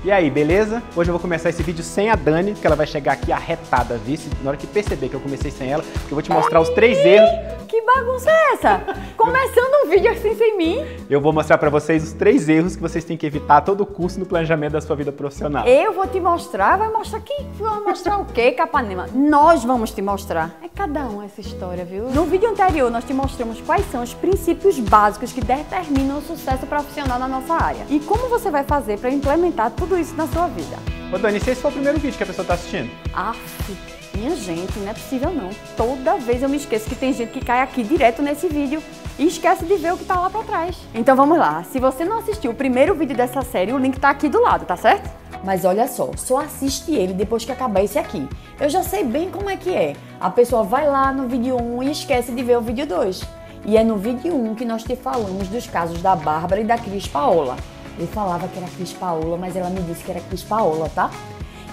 E aí, beleza? Hoje eu vou começar esse vídeo sem a Dani, porque ela vai chegar aqui arretada, vice, na hora que perceber que eu comecei sem ela, porque eu vou te mostrar os 3 erros. Que bagunça é essa? Começando um vídeo assim sem mim? Eu vou mostrar pra vocês os 3 erros que vocês têm que evitar a todo custo no planejamento da sua vida profissional. Eu vou te mostrar? Vai mostrar que? Vai mostrar o quê, Capanema? Nós vamos te mostrar. É cada um essa história, viu? No vídeo anterior, nós te mostramos quais são os princípios básicos que determinam o sucesso profissional na nossa área. E como você vai fazer para implementar tudo isso na sua vida. Ô Dani, se esse for o primeiro vídeo que a pessoa tá assistindo? Minha gente, não é possível não. Toda vez eu me esqueço que tem gente que cai aqui direto nesse vídeo e esquece de ver o que tá lá pra trás. Então vamos lá, se você não assistiu o primeiro vídeo dessa série, o link tá aqui do lado, tá certo? Mas olha só assiste ele depois que acabar esse aqui. Eu já sei bem como é que é. A pessoa vai lá no vídeo 1 e esquece de ver o vídeo 2. E é no vídeo 1 que nós te falamos dos casos da Bárbara e da Cris Paola. Eu falava que era Cris Paola, mas ela me disse que era Cris Paola, tá?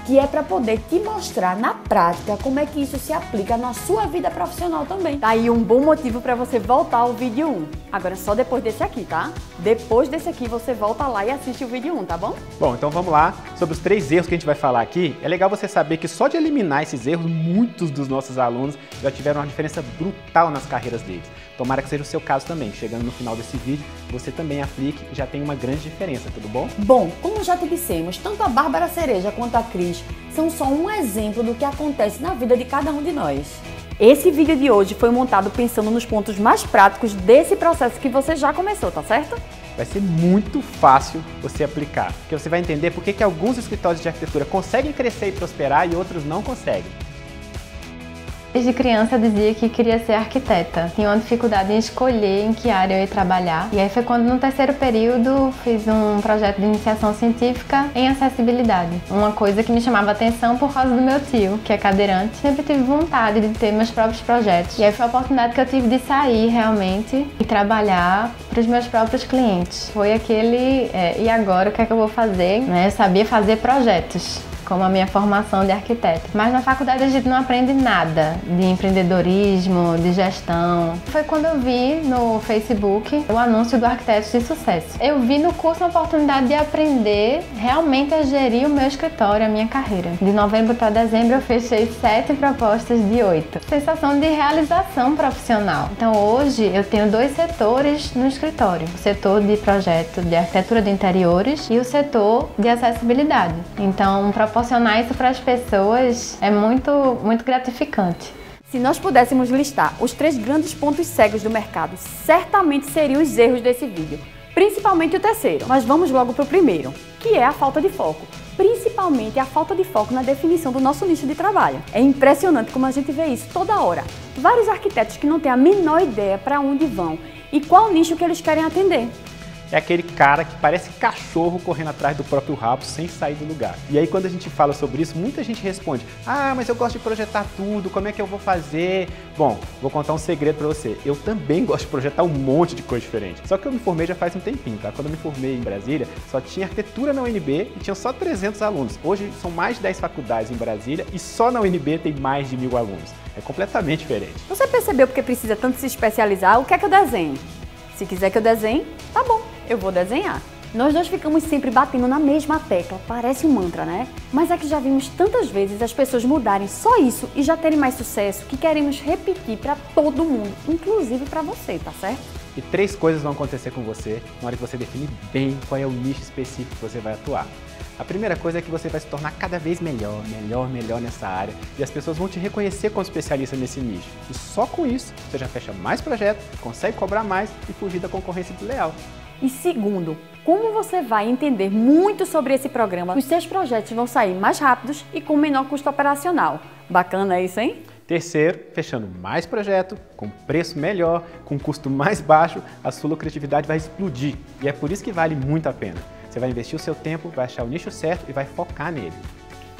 Que é para poder te mostrar na prática como é que isso se aplica na sua vida profissional também. Tá aí um bom motivo para você voltar ao vídeo 1. Agora só depois desse aqui, tá? Depois desse aqui você volta lá e assiste o vídeo 1, tá bom? Bom, então vamos lá. Sobre os 3 erros que a gente vai falar aqui, é legal você saber que só de eliminar esses erros, muitos dos nossos alunos já tiveram uma diferença brutal nas carreiras deles. Tomara que seja o seu caso também. Chegando no final desse vídeo, você também aplique e já tem uma grande diferença, tudo bom? Bom, como já te dissemos, tanto a Bárbara Cereja quanto a Cris são só um exemplo do que acontece na vida de cada um de nós. Esse vídeo de hoje foi montado pensando nos pontos mais práticos desse processo que você já começou, tá certo? Vai ser muito fácil você aplicar, porque você vai entender por que alguns escritórios de arquitetura conseguem crescer e prosperar e outros não conseguem. Desde criança eu dizia que queria ser arquiteta. Tinha uma dificuldade em escolher em que área eu ia trabalhar. E aí foi quando no terceiro período fiz um projeto de iniciação científica em acessibilidade. Uma coisa que me chamava atenção por causa do meu tio, que é cadeirante. Sempre tive vontade de ter meus próprios projetos. E aí foi a oportunidade que eu tive de sair realmente e trabalhar para os meus próprios clientes. Foi aquele, e agora o que é que eu vou fazer? Eu sabia fazer projetos, como a minha formação de arquiteta. Mas na faculdade a gente não aprende nada de empreendedorismo, de gestão. Foi quando eu vi no Facebook o anúncio do Arquitetos de Sucesso. Eu vi no curso a oportunidade de aprender realmente a gerir o meu escritório, a minha carreira. De novembro para dezembro eu fechei 7 propostas de 8. Sensação de realização profissional. Então hoje eu tenho 2 setores no escritório. O setor de projeto de arquitetura de interiores e o setor de acessibilidade. Então, proporcionar isso para as pessoas é muito gratificante. Se nós pudéssemos listar os 3 grandes pontos cegos do mercado, certamente seriam os erros desse vídeo, principalmente o terceiro. Mas vamos logo para o primeiro, que é a falta de foco. Principalmente a falta de foco na definição do nosso nicho de trabalho. É impressionante como a gente vê isso toda hora. Vários arquitetos que não têm a menor ideia para onde vão e qual nicho que eles querem atender. É aquele cara que parece cachorro correndo atrás do próprio rabo sem sair do lugar. E aí quando a gente fala sobre isso, muita gente responde: ah, mas eu gosto de projetar tudo, como é que eu vou fazer? Bom, vou contar um segredo pra você. Eu também gosto de projetar um monte de coisa diferente. Só que eu me formei já faz um tempinho, tá? Quando eu me formei em Brasília, só tinha arquitetura na UNB e tinha só 300 alunos. Hoje são mais de 10 faculdades em Brasília e só na UNB tem mais de 1000 alunos. É completamente diferente. Você percebeu porque precisa tanto se especializar? O que é que eu desenho? Se quiser que eu desenhe, tá bom. Eu vou desenhar. Nós dois ficamos sempre batendo na mesma tecla, parece um mantra, né? Mas é que já vimos tantas vezes as pessoas mudarem só isso e já terem mais sucesso que queremos repetir para todo mundo, inclusive para você, tá certo? E 3 coisas vão acontecer com você na hora que você definir bem qual é o nicho específico que você vai atuar. A primeira coisa é que você vai se tornar cada vez melhor nessa área e as pessoas vão te reconhecer como especialista nesse nicho. E só com isso você já fecha mais projetos, consegue cobrar mais e fugir da concorrência desleal. E segundo, como você vai entender muito sobre esse programa, os seus projetos vão sair mais rápidos e com menor custo operacional. Bacana isso, hein? Terceiro, fechando mais projeto, com preço melhor, com custo mais baixo, a sua lucratividade vai explodir. E é por isso que vale muito a pena. Você vai investir o seu tempo, vai achar o nicho certo e vai focar nele.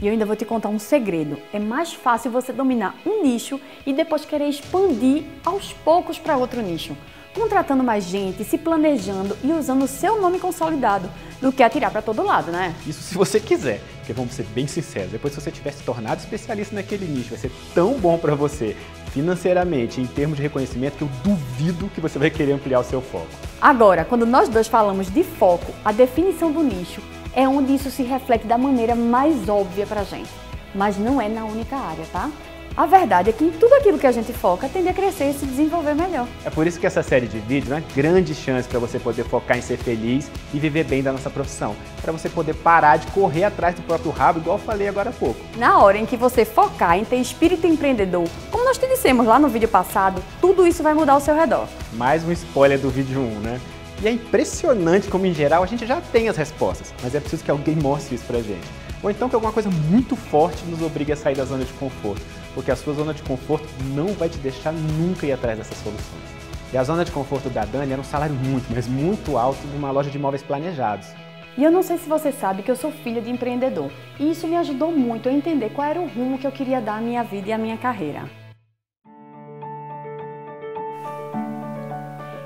E eu ainda vou te contar um segredo. É mais fácil você dominar um nicho e depois querer expandir aos poucos para outro nicho, contratando mais gente, se planejando e usando o seu nome consolidado, do que atirar para todo lado, né? Isso se você quiser, porque vamos ser bem sinceros, depois que você tiver se tornado especialista naquele nicho, vai ser tão bom para você financeiramente, em termos de reconhecimento, que eu duvido que você vai querer ampliar o seu foco. Agora, quando nós dois falamos de foco, a definição do nicho é onde isso se reflete da maneira mais óbvia pra gente. Mas não é na única área, tá? A verdade é que em tudo aquilo que a gente foca tende a crescer e se desenvolver melhor. É por isso que essa série de vídeos é uma grande chance para você poder focar em ser feliz e viver bem da nossa profissão. Para você poder parar de correr atrás do próprio rabo, igual eu falei agora há pouco. Na hora em que você focar em ter espírito empreendedor, como nós te dissemos lá no vídeo passado, tudo isso vai mudar ao seu redor. Mais um spoiler do vídeo 1, né? E é impressionante como, em geral, a gente já tem as respostas, mas é preciso que alguém mostre isso pra gente. Ou então que alguma coisa muito forte nos obrigue a sair da zona de conforto, porque a sua zona de conforto não vai te deixar nunca ir atrás dessas soluções. E a zona de conforto da Dani era um salário muito, mas muito alto numa loja de imóveis planejados. E eu não sei se você sabe que eu sou filha de empreendedor, e isso me ajudou muito a entender qual era o rumo que eu queria dar à minha vida e à minha carreira.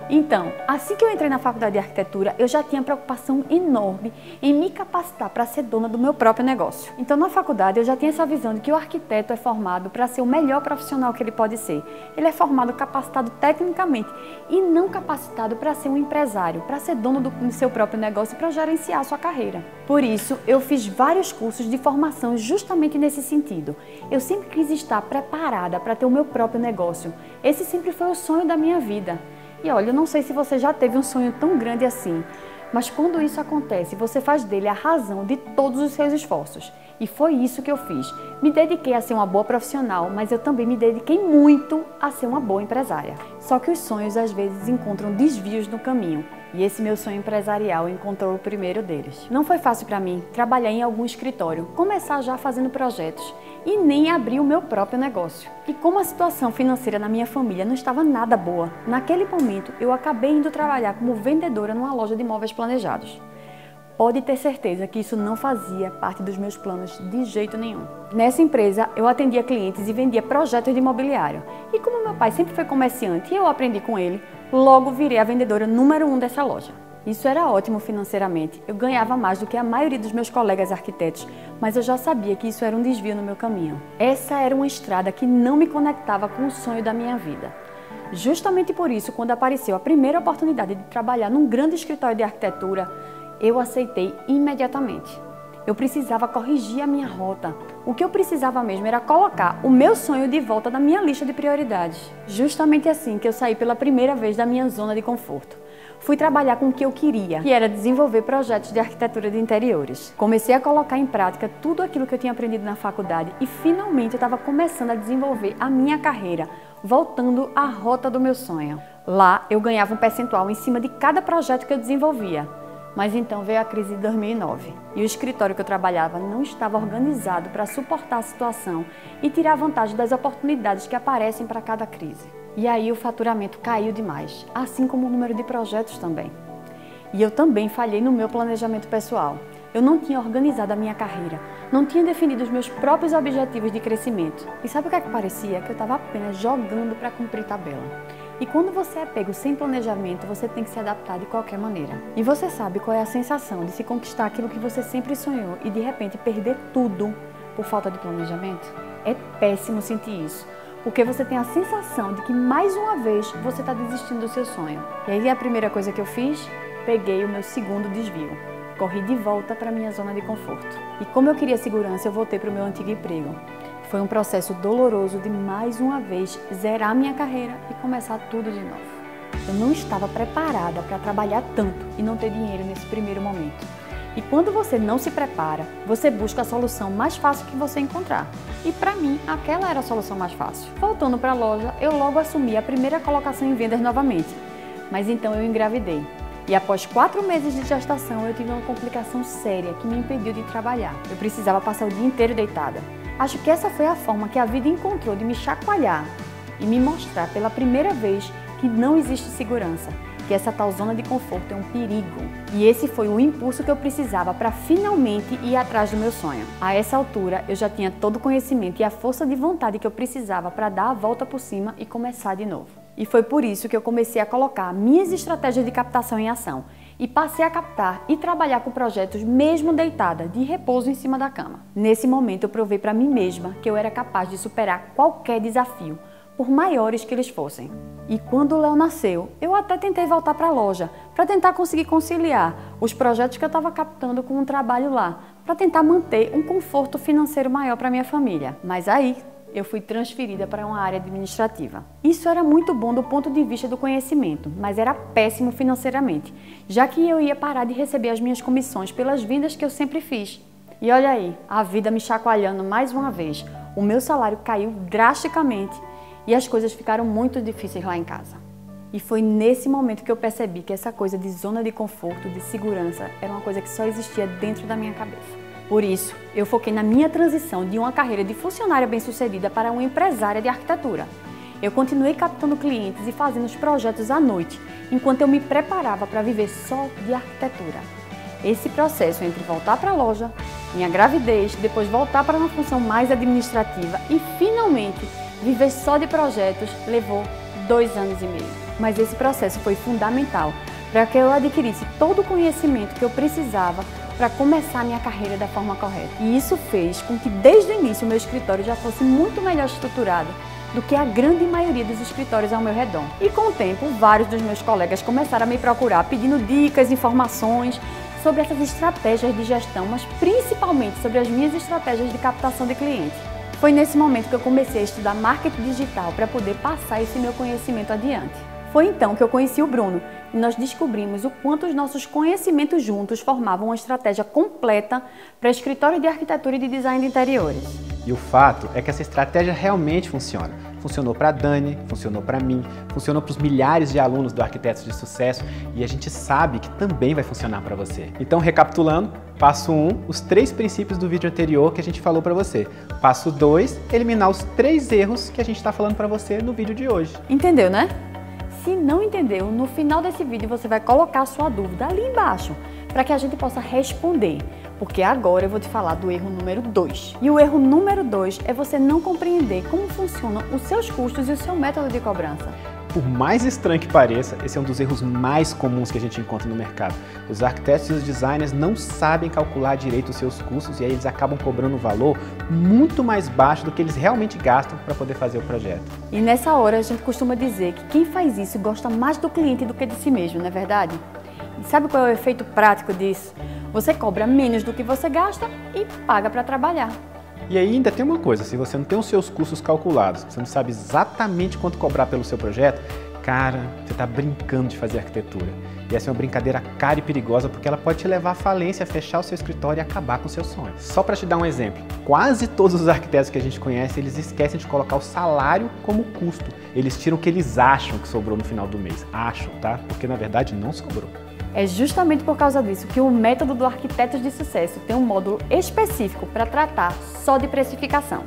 Então, assim que eu entrei na faculdade de arquitetura, eu já tinha preocupação enorme em me capacitar para ser dona do meu próprio negócio. Então, na faculdade, eu já tinha essa visão de que o arquiteto é formado para ser o melhor profissional que ele pode ser. Ele é formado capacitado tecnicamente e não capacitado para ser um empresário, para ser dono do seu próprio negócio e para gerenciar a sua carreira. Por isso, eu fiz vários cursos de formação justamente nesse sentido. Eu sempre quis estar preparada para ter o meu próprio negócio. Esse sempre foi o sonho da minha vida. E olha, eu não sei se você já teve um sonho tão grande assim, mas quando isso acontece, você faz dele a razão de todos os seus esforços. E foi isso que eu fiz. Me dediquei a ser uma boa profissional, mas eu também me dediquei muito a ser uma boa empresária. Só que os sonhos às vezes encontram desvios no caminho. E esse meu sonho empresarial encontrou o primeiro deles. Não foi fácil para mim trabalhar em algum escritório, começar já fazendo projetos e nem abrir o meu próprio negócio. E como a situação financeira na minha família não estava nada boa, naquele momento eu acabei indo trabalhar como vendedora numa loja de imóveis planejados. Pode ter certeza que isso não fazia parte dos meus planos de jeito nenhum. Nessa empresa, eu atendia clientes e vendia projetos de imobiliário. E como meu pai sempre foi comerciante e eu aprendi com ele, logo virei a vendedora número 1 dessa loja. Isso era ótimo financeiramente. Eu ganhava mais do que a maioria dos meus colegas arquitetos, mas eu já sabia que isso era um desvio no meu caminho. Essa era uma estrada que não me conectava com o sonho da minha vida. Justamente por isso, quando apareceu a primeira oportunidade de trabalhar num grande escritório de arquitetura, eu aceitei imediatamente. Eu precisava corrigir a minha rota. O que eu precisava mesmo era colocar o meu sonho de volta na minha lista de prioridades. Justamente assim que eu saí pela primeira vez da minha zona de conforto. Fui trabalhar com o que eu queria, que era desenvolver projetos de arquitetura de interiores. Comecei a colocar em prática tudo aquilo que eu tinha aprendido na faculdade e finalmente eu estava começando a desenvolver a minha carreira, voltando à rota do meu sonho. Lá eu ganhava um percentual em cima de cada projeto que eu desenvolvia. Mas então veio a crise de 2009 e o escritório que eu trabalhava não estava organizado para suportar a situação e tirar vantagem das oportunidades que aparecem para cada crise. E aí o faturamento caiu demais, assim como o número de projetos também. E eu também falhei no meu planejamento pessoal. Eu não tinha organizado a minha carreira, não tinha definido os meus próprios objetivos de crescimento. E sabe o que é que parecia? Que eu estava apenas jogando para cumprir tabela. E quando você é pego sem planejamento, você tem que se adaptar de qualquer maneira. E você sabe qual é a sensação de se conquistar aquilo que você sempre sonhou e de repente perder tudo por falta de planejamento? É péssimo sentir isso, porque você tem a sensação de que mais uma vez você está desistindo do seu sonho. E aí a primeira coisa que eu fiz, peguei o meu segundo desvio. Corri de volta para a minha zona de conforto. E como eu queria segurança, eu voltei para o meu antigo emprego. Foi um processo doloroso de mais uma vez zerar minha carreira e começar tudo de novo. Eu não estava preparada para trabalhar tanto e não ter dinheiro nesse primeiro momento. E quando você não se prepara, você busca a solução mais fácil que você encontrar. E para mim, aquela era a solução mais fácil. Voltando para a loja, eu logo assumi a primeira colocação em vendas novamente. Mas então eu engravidei. E após 4 meses de gestação, eu tive uma complicação séria que me impediu de trabalhar. Eu precisava passar o dia inteiro deitada. Acho que essa foi a forma que a vida encontrou de me chacoalhar e me mostrar pela primeira vez que não existe segurança, que essa tal zona de conforto é um perigo. E esse foi o impulso que eu precisava para finalmente ir atrás do meu sonho. A essa altura, eu já tinha todo o conhecimento e a força de vontade que eu precisava para dar a volta por cima e começar de novo. E foi por isso que eu comecei a colocar minhas estratégias de captação em ação e passei a captar e trabalhar com projetos mesmo deitada, de repouso em cima da cama. Nesse momento eu provei para mim mesma que eu era capaz de superar qualquer desafio, por maiores que eles fossem. E quando o Léo nasceu, eu até tentei voltar para a loja, para tentar conseguir conciliar os projetos que eu estava captando com o trabalho lá, para tentar manter um conforto financeiro maior para minha família. Mas aí, eu fui transferida para uma área administrativa. Isso era muito bom do ponto de vista do conhecimento, mas era péssimo financeiramente, já que eu ia parar de receber as minhas comissões pelas vendas que eu sempre fiz. E olha aí, a vida me chacoalhando mais uma vez. O meu salário caiu drasticamente e as coisas ficaram muito difíceis lá em casa. E foi nesse momento que eu percebi que essa coisa de zona de conforto, de segurança, era uma coisa que só existia dentro da minha cabeça. Por isso, eu foquei na minha transição de uma carreira de funcionária bem-sucedida para uma empresária de arquitetura. Eu continuei captando clientes e fazendo os projetos à noite, enquanto eu me preparava para viver só de arquitetura. Esse processo entre voltar para a loja, minha gravidez, depois voltar para uma função mais administrativa e, finalmente, viver só de projetos levou 2 anos e meio. Mas esse processo foi fundamental para que eu adquirisse todo o conhecimento que eu precisava para começar a minha carreira da forma correta. E isso fez com que desde o início o meu escritório já fosse muito melhor estruturado do que a grande maioria dos escritórios ao meu redor. E com o tempo, vários dos meus colegas começaram a me procurar pedindo dicas, informações sobre essas estratégias de gestão, mas principalmente sobre as minhas estratégias de captação de clientes. Foi nesse momento que eu comecei a estudar marketing digital para poder passar esse meu conhecimento adiante. Foi então que eu conheci o Bruno e nós descobrimos o quanto os nossos conhecimentos juntos formavam uma estratégia completa para escritório de arquitetura e de design de interiores. E o fato é que essa estratégia realmente funciona. Funcionou para a Dani, funcionou para mim, funcionou para os milhares de alunos do Arquitetos de Sucesso e a gente sabe que também vai funcionar para você. Então, recapitulando, passo 1, os 3 princípios do vídeo anterior que a gente falou para você. Passo 2, eliminar os 3 erros que a gente está falando para você no vídeo de hoje. Entendeu, né? Se não entendeu, no final desse vídeo você vai colocar a sua dúvida ali embaixo para que a gente possa responder. Porque agora eu vou te falar do erro número 2. E o erro número 2 é você não compreender como funcionam os seus custos e o seu método de cobrança. Por mais estranho que pareça, esse é um dos erros mais comuns que a gente encontra no mercado. Os arquitetos e os designers não sabem calcular direito os seus custos e aí eles acabam cobrando um valor muito mais baixo do que eles realmente gastam para poder fazer o projeto. E nessa hora a gente costuma dizer que quem faz isso gosta mais do cliente do que de si mesmo, não é verdade? E sabe qual é o efeito prático disso? Você cobra menos do que você gasta e paga para trabalhar. E aí ainda tem uma coisa, se você não tem os seus custos calculados, você não sabe exatamente quanto cobrar pelo seu projeto, cara, você está brincando de fazer arquitetura. E essa é uma brincadeira cara e perigosa porque ela pode te levar à falência, a fechar o seu escritório e acabar com o seu sonho. Só para te dar um exemplo, quase todos os arquitetos que a gente conhece, eles esquecem de colocar o salário como custo. Eles tiram o que eles acham que sobrou no final do mês. Acham, tá? Porque na verdade não sobrou. É justamente por causa disso que o método do Arquitetos de Sucesso tem um módulo específico para tratar só de precificação.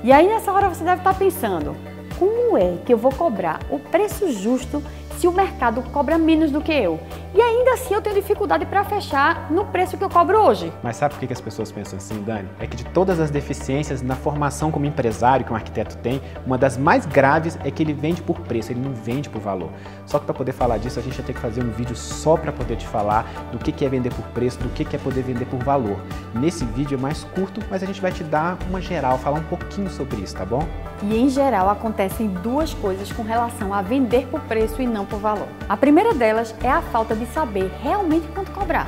E aí nessa hora você deve estar pensando, como é que eu vou cobrar o preço justo se o mercado cobra menos do que eu? E ainda assim eu tenho dificuldade para fechar no preço que eu cobro hoje. Mas sabe por que as pessoas pensam assim, Dani? É que de todas as deficiências na formação como empresário que um arquiteto tem, uma das mais graves é que ele vende por preço, ele não vende por valor. Só que para poder falar disso, a gente vai ter que fazer um vídeo só para poder te falar do que é vender por preço, do que é poder vender por valor. Nesse vídeo é mais curto, mas a gente vai te dar uma geral, falar um pouquinho sobre isso, tá bom? E em geral acontecem 2 coisas com relação a vender por preço e não por valor. A primeira delas é a falta de saber realmente quanto cobrar.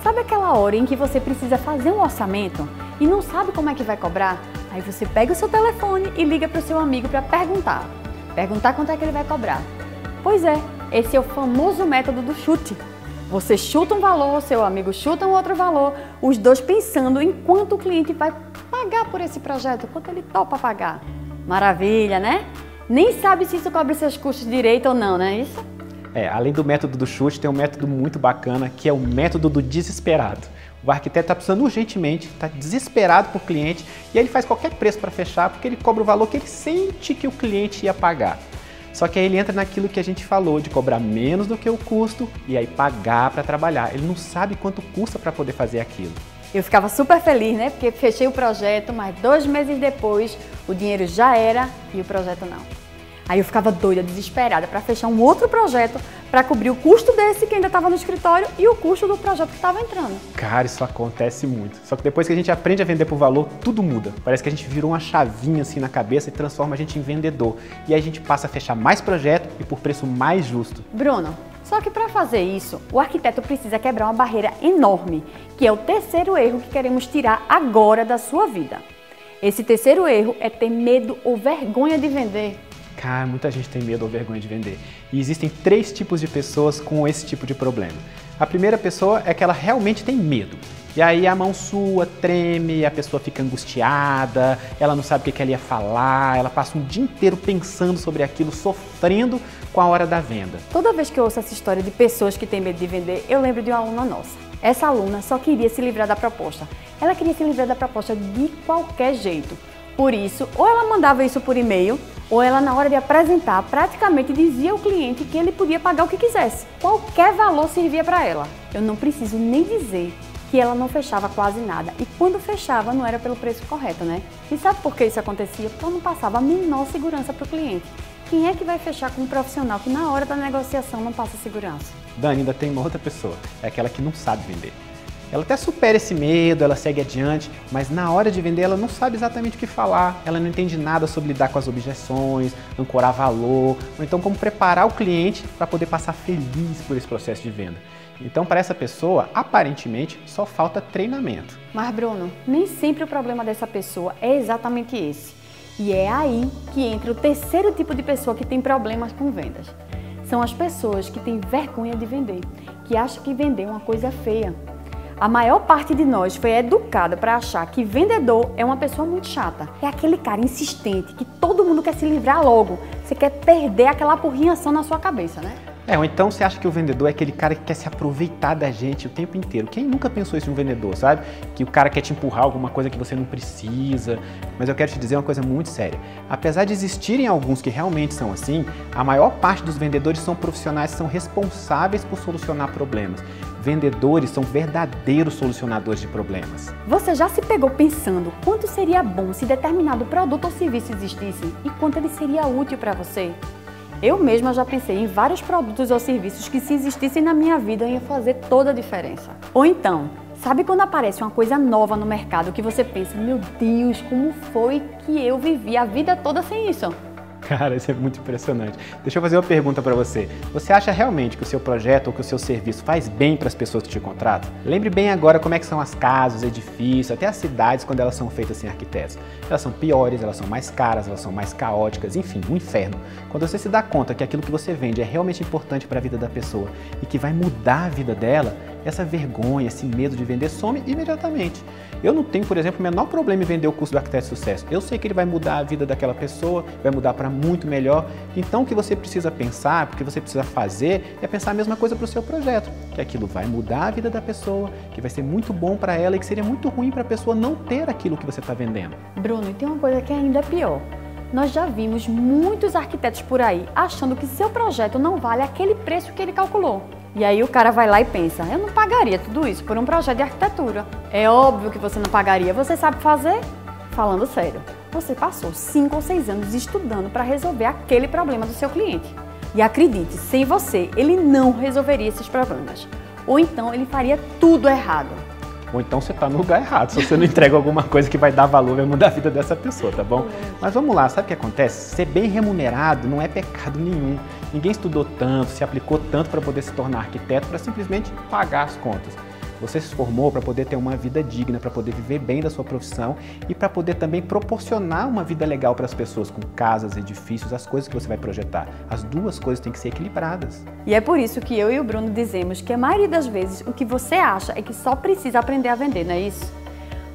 Sabe aquela hora em que você precisa fazer um orçamento e não sabe como é que vai cobrar? Aí você pega o seu telefone e liga para o seu amigo para perguntar quanto é que ele vai cobrar. Pois é, esse é o famoso método do chute. Você chuta um valor, seu amigo chuta um outro valor, os dois pensando em quanto o cliente vai pagar por esse projeto, quanto ele topa pagar. Maravilha, né? Nem sabe se isso cobre seus custos direito ou não, não é isso? Além do método do chute, tem um método muito bacana, que é o método do desesperado. O arquiteto está precisando urgentemente, está desesperado por cliente, e aí ele faz qualquer preço para fechar, porque ele cobra o valor que ele sente que o cliente ia pagar. Só que aí ele entra naquilo que a gente falou, de cobrar menos do que o custo, e aí pagar para trabalhar. Ele não sabe quanto custa para poder fazer aquilo. Eu ficava super feliz, né? Porque fechei o projeto, mas 2 meses depois o dinheiro já era e o projeto não. Aí eu ficava doida, desesperada para fechar um outro projeto para cobrir o custo desse que ainda estava no escritório e o custo do projeto que estava entrando. Cara, isso acontece muito. Só que depois que a gente aprende a vender por valor, tudo muda. Parece que a gente virou uma chavinha assim na cabeça e transforma a gente em vendedor. E aí a gente passa a fechar mais projeto e por preço mais justo. Bruno, só que para fazer isso, o arquiteto precisa quebrar uma barreira enorme, que é o terceiro erro que queremos tirar agora da sua vida. Esse terceiro erro é ter medo ou vergonha de vender. Cara, muita gente tem medo ou vergonha de vender. E existem 3 tipos de pessoas com esse tipo de problema. A primeira pessoa é que ela realmente tem medo. E aí a mão sua treme, a pessoa fica angustiada, ela não sabe o que ela ia falar, ela passa um dia inteiro pensando sobre aquilo, sofrendo com a hora da venda. Toda vez que eu ouço essa história de pessoas que têm medo de vender, eu lembro de uma aluna nossa. Essa aluna só queria se livrar da proposta. Ela queria se livrar da proposta de qualquer jeito. Por isso, ou ela mandava isso por e-mail, ou ela, na hora de apresentar, praticamente dizia ao cliente que ele podia pagar o que quisesse. Qualquer valor servia para ela. Eu não preciso nem dizer que ela não fechava quase nada. E quando fechava, não era pelo preço correto, né? E sabe por que isso acontecia? Porque ela não passava a menor segurança para o cliente. Quem é que vai fechar com um profissional que na hora da negociação não passa segurança? Dani, ainda tem uma outra pessoa, é aquela que não sabe vender. Ela até supera esse medo, ela segue adiante, mas na hora de vender ela não sabe exatamente o que falar, ela não entende nada sobre lidar com as objeções, ancorar valor, ou então como preparar o cliente para poder passar feliz por esse processo de venda. Então, para essa pessoa, aparentemente, só falta treinamento. Mas, Bruno, nem sempre o problema dessa pessoa é exatamente esse. E é aí que entra o terceiro tipo de pessoa que tem problemas com vendas. São as pessoas que têm vergonha de vender, que acham que vender é uma coisa feia. A maior parte de nós foi educada para achar que vendedor é uma pessoa muito chata. É aquele cara insistente, que todo mundo quer se livrar logo. Você quer perder aquela apurrinhação na sua cabeça, né? Ou então você acha que o vendedor é aquele cara que quer se aproveitar da gente o tempo inteiro. Quem nunca pensou isso em um vendedor, sabe? Que o cara quer te empurrar alguma coisa que você não precisa. Mas eu quero te dizer uma coisa muito séria. Apesar de existirem alguns que realmente são assim, a maior parte dos vendedores são profissionais que são responsáveis por solucionar problemas. Vendedores são verdadeiros solucionadores de problemas. Você já se pegou pensando quanto seria bom se determinado produto ou serviço existisse e quanto ele seria útil para você? Eu mesma já pensei em vários produtos ou serviços que, se existissem na minha vida, iam fazer toda a diferença. Ou então, sabe quando aparece uma coisa nova no mercado que você pensa, meu Deus, como foi que eu vivi a vida toda sem isso? Cara, isso é muito impressionante. Deixa eu fazer uma pergunta para você. Você acha realmente que o seu projeto ou que o seu serviço faz bem para as pessoas que te contratam? Lembre bem agora como é que são as casas, edifícios, até as cidades quando elas são feitas sem arquitetos. Elas são piores, elas são mais caras, elas são mais caóticas, enfim, um inferno. Quando você se dá conta que aquilo que você vende é realmente importante para a vida da pessoa e que vai mudar a vida dela, essa vergonha, esse medo de vender some imediatamente. Eu não tenho, por exemplo, o menor problema em vender o curso do Arquiteto de Sucesso. Eu sei que ele vai mudar a vida daquela pessoa, vai mudar para muito melhor. Então o que você precisa pensar, o que você precisa fazer, é pensar a mesma coisa para o seu projeto. Que aquilo vai mudar a vida da pessoa, que vai ser muito bom para ela e que seria muito ruim para a pessoa não ter aquilo que você está vendendo. Bruno, e tem uma coisa que é ainda pior. Nós já vimos muitos arquitetos por aí achando que seu projeto não vale aquele preço que ele calculou. E aí o cara vai lá e pensa, eu não pagaria tudo isso por um projeto de arquitetura. É óbvio que você não pagaria, você sabe fazer? Falando sério, você passou 5 ou 6 anos estudando para resolver aquele problema do seu cliente. E acredite, sem você, ele não resolveria esses problemas. Ou então ele faria tudo errado. Ou então você está no lugar errado, se você não entrega alguma coisa que vai dar valor, vai mudar a vida dessa pessoa, tá bom? Mas vamos lá, sabe o que acontece? Ser bem remunerado não é pecado nenhum. Ninguém estudou tanto, se aplicou tanto para poder se tornar arquiteto para simplesmente pagar as contas. Você se formou para poder ter uma vida digna, para poder viver bem da sua profissão e para poder também proporcionar uma vida legal para as pessoas, com casas, edifícios, as coisas que você vai projetar. As duas coisas têm que ser equilibradas. E é por isso que eu e o Bruno dizemos que a maioria das vezes o que você acha é que só precisa aprender a vender, não é isso?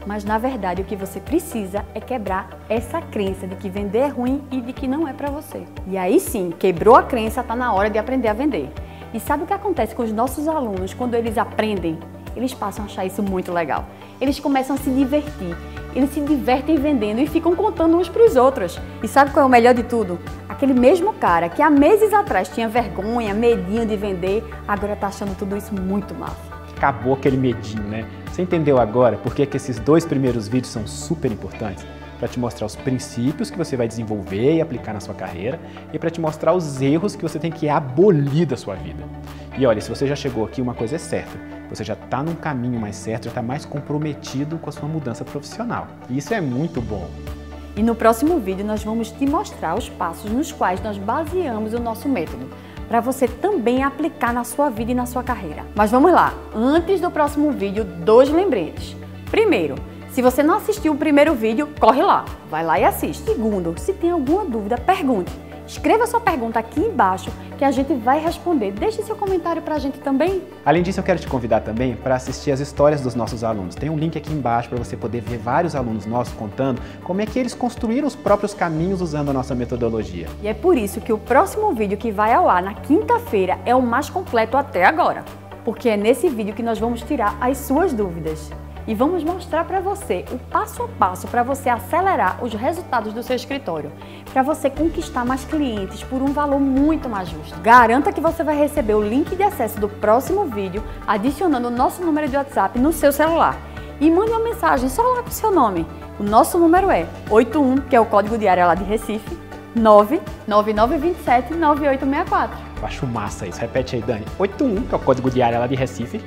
Mas na verdade o que você precisa é quebrar essa crença de que vender é ruim e de que não é para você. E aí sim, quebrou a crença, está na hora de aprender a vender. E sabe o que acontece com os nossos alunos quando eles aprendem? Eles passam a achar isso muito legal. Eles começam a se divertir. Eles se divertem vendendo e ficam contando uns para os outros. E sabe qual é o melhor de tudo? Aquele mesmo cara que há meses atrás tinha vergonha, medinho de vender, agora está achando tudo isso muito massa. Acabou aquele medinho, né? Você entendeu agora por que esses 2 primeiros vídeos são super importantes? para te mostrar os princípios que você vai desenvolver e aplicar na sua carreira e para te mostrar os erros que você tem que abolir da sua vida. E olha, se você já chegou aqui, uma coisa é certa, você já está num caminho mais certo, já está mais comprometido com a sua mudança profissional. E isso é muito bom. E no próximo vídeo nós vamos te mostrar os passos nos quais nós baseamos o nosso método, para você também aplicar na sua vida e na sua carreira. Mas vamos lá, antes do próximo vídeo, 2 lembretes. Primeiro, se você não assistiu o primeiro vídeo, corre lá, vai lá e assiste. Segundo, se tem alguma dúvida, pergunte. Escreva sua pergunta aqui embaixo que a gente vai responder. Deixe seu comentário pra gente também. Além disso, eu quero te convidar também para assistir as histórias dos nossos alunos. Tem um link aqui embaixo para você poder ver vários alunos nossos contando como é que eles construíram os próprios caminhos usando a nossa metodologia. E é por isso que o próximo vídeo que vai ao ar na quinta-feira é o mais completo até agora. Porque é nesse vídeo que nós vamos tirar as suas dúvidas. E vamos mostrar para você o passo a passo para você acelerar os resultados do seu escritório, para você conquistar mais clientes por um valor muito mais justo. Garanta que você vai receber o link de acesso do próximo vídeo, adicionando o nosso número de WhatsApp no seu celular. E mande uma mensagem só lá com o seu nome. O nosso número é 81, que é o código de área lá de Recife, 999279864. Eu acho massa isso. Repete aí, Dani. 81, que é o código de área lá de Recife.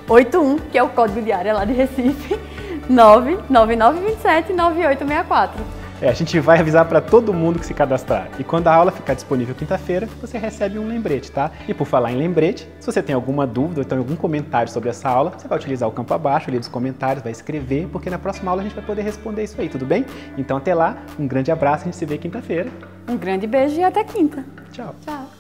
81, que é o código de área lá de Recife, 999279864. A gente vai avisar para todo mundo que se cadastrar. E quando a aula ficar disponível quinta-feira, você recebe um lembrete, tá? E por falar em lembrete, se você tem alguma dúvida ou então algum comentário sobre essa aula, você vai utilizar o campo abaixo ali dos comentários, vai escrever, porque na próxima aula a gente vai poder responder isso aí, tudo bem? Então até lá, um grande abraço, a gente se vê quinta-feira. Um grande beijo e até quinta. Tchau. Tchau.